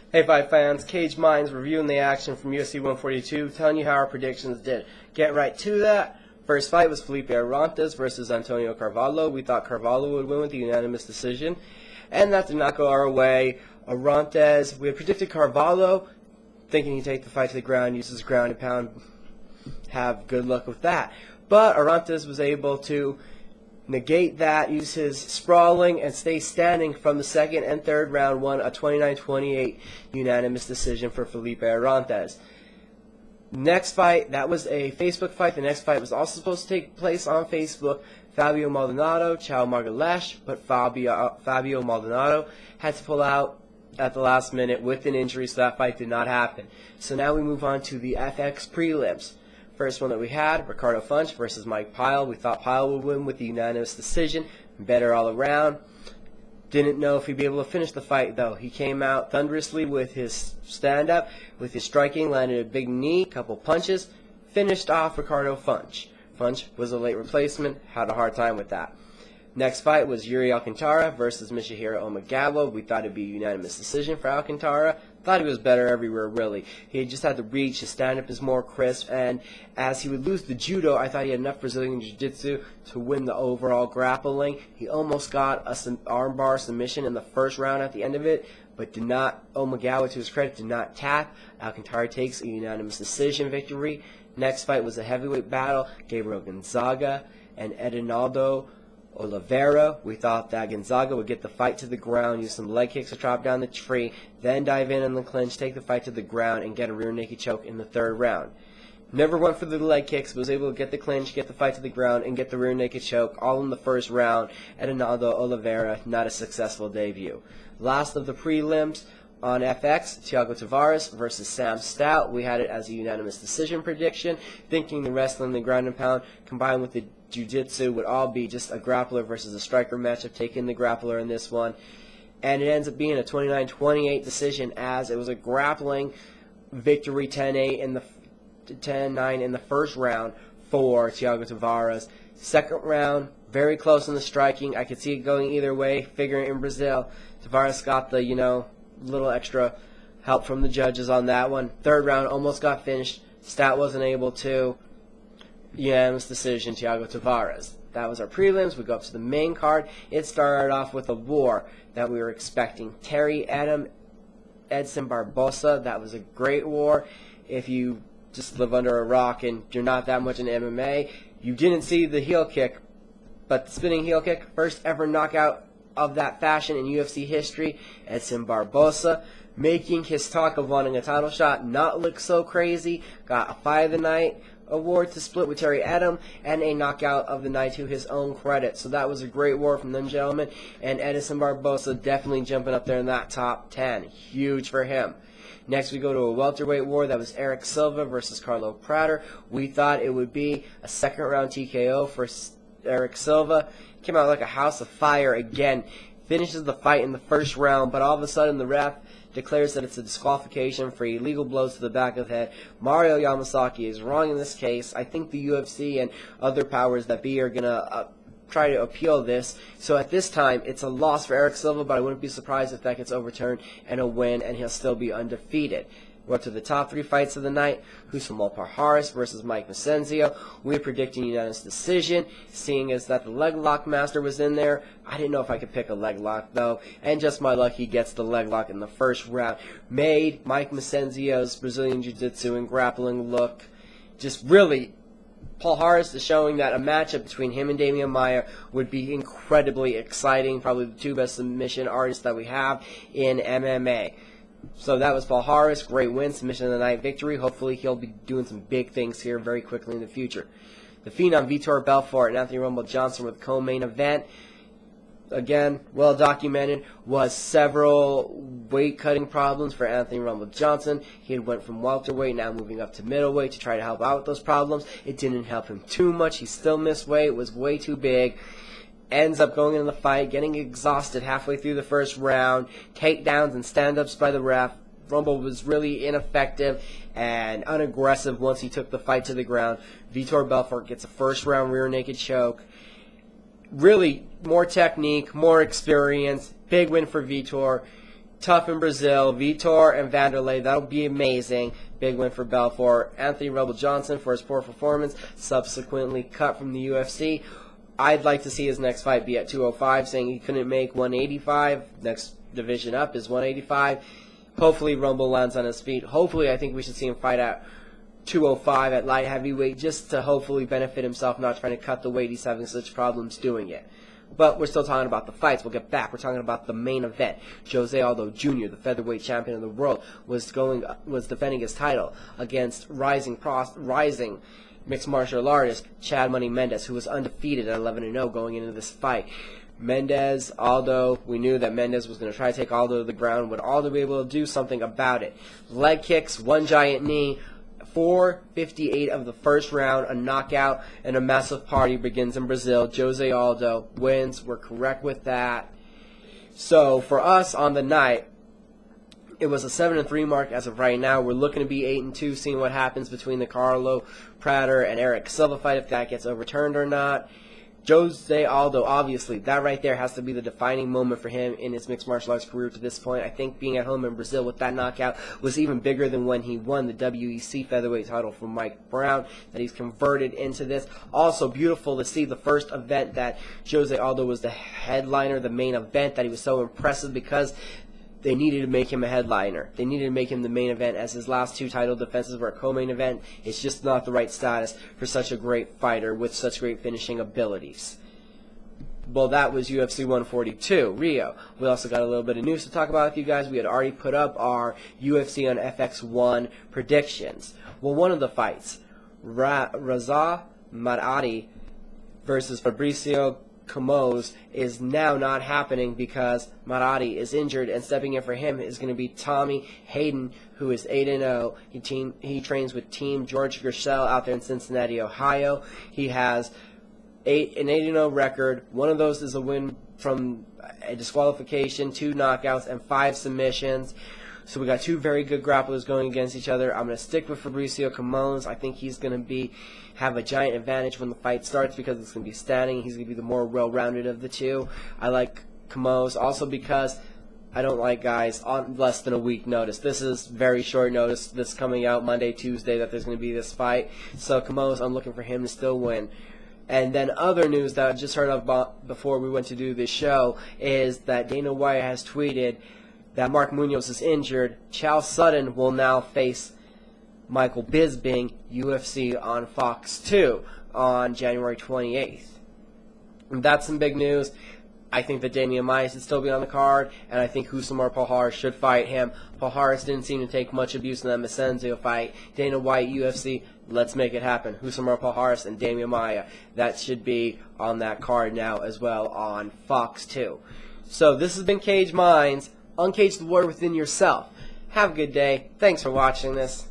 Hey Fight fans, Cage Minds reviewing the action from UFC 142, telling you how our predictions did. Get right to that. First fight was Felipe Arantes versus Antonio Carvalho. We thought Carvalho would win with a unanimous decision, and that did not go our way. Arantes, we had predicted Carvalho, thinking he'd take the fight to the ground, use his ground and pound, have good luck with that. But Arantes was able to negate that, use his sprawling, and stay standing from the second and third round, won a 29-28 unanimous decision for Felipe Arantes. Next fight, that was a Facebook fight. The next fight was also supposed to take place on Facebook. Fabio Maldonado, Chao Margalesh, but Fabio Maldonado had to pull out at the last minute with an injury, so that fight did not happen. So now we move on to the FX prelims. First one that we had, Ricardo Funch versus Mike Pyle. We thought Pyle would win with the unanimous decision. Better all around. Didn't know if he'd be able to finish the fight, though. He came out thunderously with his stand-up, with his striking, landed a big knee, couple punches, finished off Ricardo Funch. Funch was a late replacement, had a hard time with that. Next fight was Yuri Alcantara versus Michihiro Omagawa. We thought it'd be a unanimous decision for Alcantara. Thought he was better everywhere, really. He just had the reach, his stand-up is more crisp, and as he would lose the judo, I thought he had enough Brazilian jiu-jitsu to win the overall grappling. He almost got a armbar submission in the first round at the end of it, but did not, Omagawa, to his credit, did not tap. Alcantara takes a unanimous decision victory. Next fight was a heavyweight battle, Gabriel Gonzaga and Edinaldo Oliveira. We thought that Gonzaga would get the fight to the ground, use some leg kicks to chop down the tree, then dive in the clinch, take the fight to the ground, and get a rear naked choke in the third round. Never went for the leg kicks, but was able to get the clinch, get the fight to the ground, and get the rear naked choke, all in the first round. Edinaldo Oliveira, not a successful debut. Last of the prelims, on FX, Thiago Tavares versus Sam Stout. We had it as a unanimous decision prediction, thinking the wrestling, the ground and pound, combined with the jiu-jitsu would all be just a grappler versus a striker matchup, taking the grappler in this one. And it ends up being a 29-28 decision, as it was a grappling victory, 10-8 in the 10-9 in the first round for Thiago Tavares. Second round, very close in the striking. I could see it going either way, figuring in Brazil. Tavares got the, little extra help from the judges on that one. Third round almost got finished. Stout wasn't able to. Unanimous decision, Thiago Tavares. That was our prelims. We go up to the main card. It started off with a war that we were expecting. Terry Adam, Edson Barbosa. That was a great war. If you just live under a rock and you're not that much in MMA, you didn't see the heel kick, but the spinning heel kick, first ever knockout of that fashion in UFC history. Edson Barbosa making his talk of wanting a title shot not look so crazy. Got a Fight of the Night award to split with Terry Adam, and a knockout of the night to his own credit. So that was a great war from them gentlemen, and Edson Barbosa definitely jumping up there in that top 10. Huge for him. Next we go to a welterweight war. That was Eric Silva versus Carlo Prater. We thought it would be a second round TKO for Eric Silva. Came out like a house of fire again. Finishes the fight in the first round, but all of a sudden the ref declares that it's a disqualification for illegal blows to the back of the head. Mario Yamasaki is wrong in this case. I think the UFC and other powers that be are going to try to appeal this. So at this time, it's a loss for Eric Silva, but I wouldn't be surprised if that gets overturned and a win, and he'll still be undefeated. We're up to the top three fights of the night. Husam Parharis versus Mike Vicenzio. We're predicting unanimous decision, seeing as that the leg lock master was in there. I didn't know if I could pick a leg lock, though. And just my luck, he gets the leg lock in the first round. Made Mike Vicenzio's Brazilian Jiu-Jitsu and grappling look just really... Paul Harris is showing that a matchup between him and Damian Maia would be incredibly exciting. Probably the two best submission artists that we have in MMA. So that was Paul Harris. Great win, submission of the night victory. Hopefully he'll be doing some big things here very quickly in the future. The Phenom Vitor Belfort and Anthony Rumble Johnson with co-main event. Again, well documented, was several weight cutting problems for Anthony Rumble Johnson. He had went from welterweight, now moving up to middleweight to try to help out with those problems. It didn't help him too much. He still missed weight, was way too big. Ends up going into the fight, getting exhausted halfway through the first round. Takedowns and stand-ups by the ref. Rumble was really ineffective and unaggressive once he took the fight to the ground. Vitor Belfort gets a first-round rear naked choke. Really, more technique, more experience. Big win for Vitor. tough in Brazil. Vitor and Vanderlei, that'll be amazing. Big win for Belfort. Anthony Rebel Johnson for his poor performance, subsequently cut from the UFC. I'd like to see his next fight be at 205, saying he couldn't make 185. Next division up is 185. Hopefully Rumble lands on his feet. Hopefully I think we should see him fight at 205 at light heavyweight, just to hopefully benefit himself, not trying to cut the weight. He's having such problems doing it. But we're still talking about the fights. We'll get back. We're talking about the main event. Jose Aldo Jr., the featherweight champion of the world, was defending his title against rising mixed martial artist Chad Money Mendes, who was undefeated at 11-0 going into this fight. Mendes, Aldo, we knew that Mendes was going to try to take Aldo to the ground. Would Aldo be able to do something about it? Leg kicks, one giant knee. 4:58 of the first round, a knockout, and a massive party begins in Brazil. Jose Aldo wins. We're correct with that. So for us on the night, it was a 7-3 mark as of right now. We're looking to be 8-2, seeing what happens between the Carlo Prater and Eric Silva fight, if that gets overturned or not. Jose Aldo, obviously, that right there has to be the defining moment for him in his mixed martial arts career to this point. I think being at home in Brazil with that knockout was even bigger than when he won the WEC featherweight title from Mike Brown, that he's converted into this. Also beautiful to see the first event that Jose Aldo was the headliner, the main event, that he was so impressive because they needed to make him a headliner. They needed to make him the main event, as his last two title defenses were a co-main event. It's just not the right status for such a great fighter with such great finishing abilities. Well, that was UFC 142, Rio. We also got a little bit of news to talk about with you guys. We had already put up our UFC on FX1 predictions. Well, one of the fights, Reza Maradi versus Fabricio Camus, is now not happening because Maradi is injured, and stepping in for him is going to be Tommy Hayden, who is 8-0. He trains with Team George Gershell out there in Cincinnati, Ohio. He has an 8-0 record. One of those is a win from a disqualification, 2 knockouts, and 5 submissions. So we got 2 very good grapplers going against each other. I'm going to stick with Fabricio Camus. I think he's going to have a giant advantage when the fight starts because it's going to be standing. He's going to be the more well-rounded of the two. I like Camus also because I don't like guys on less than a week notice. This is very short notice. This coming out Monday, Tuesday, that there's going to be this fight. So Camus, I'm looking for him to still win. And then other news that I just heard of before we went to do this show is that Dana White has tweeted that Mark Munoz is injured. Chael Sonnen will now face Michael Bisping, UFC on Fox 2 on January 28th. And that's some big news. I think that Damian Maia should still be on the card, and I think Rousimar Palhares should fight him. Palhares didn't seem to take much abuse in that Macenzio fight. Dana White, UFC, let's make it happen. Rousimar Palhares and Damian Maia. That should be on that card now as well on Fox 2. So this has been Cage Minds. Uncage the war within yourself. Have a good day. Thanks for watching this.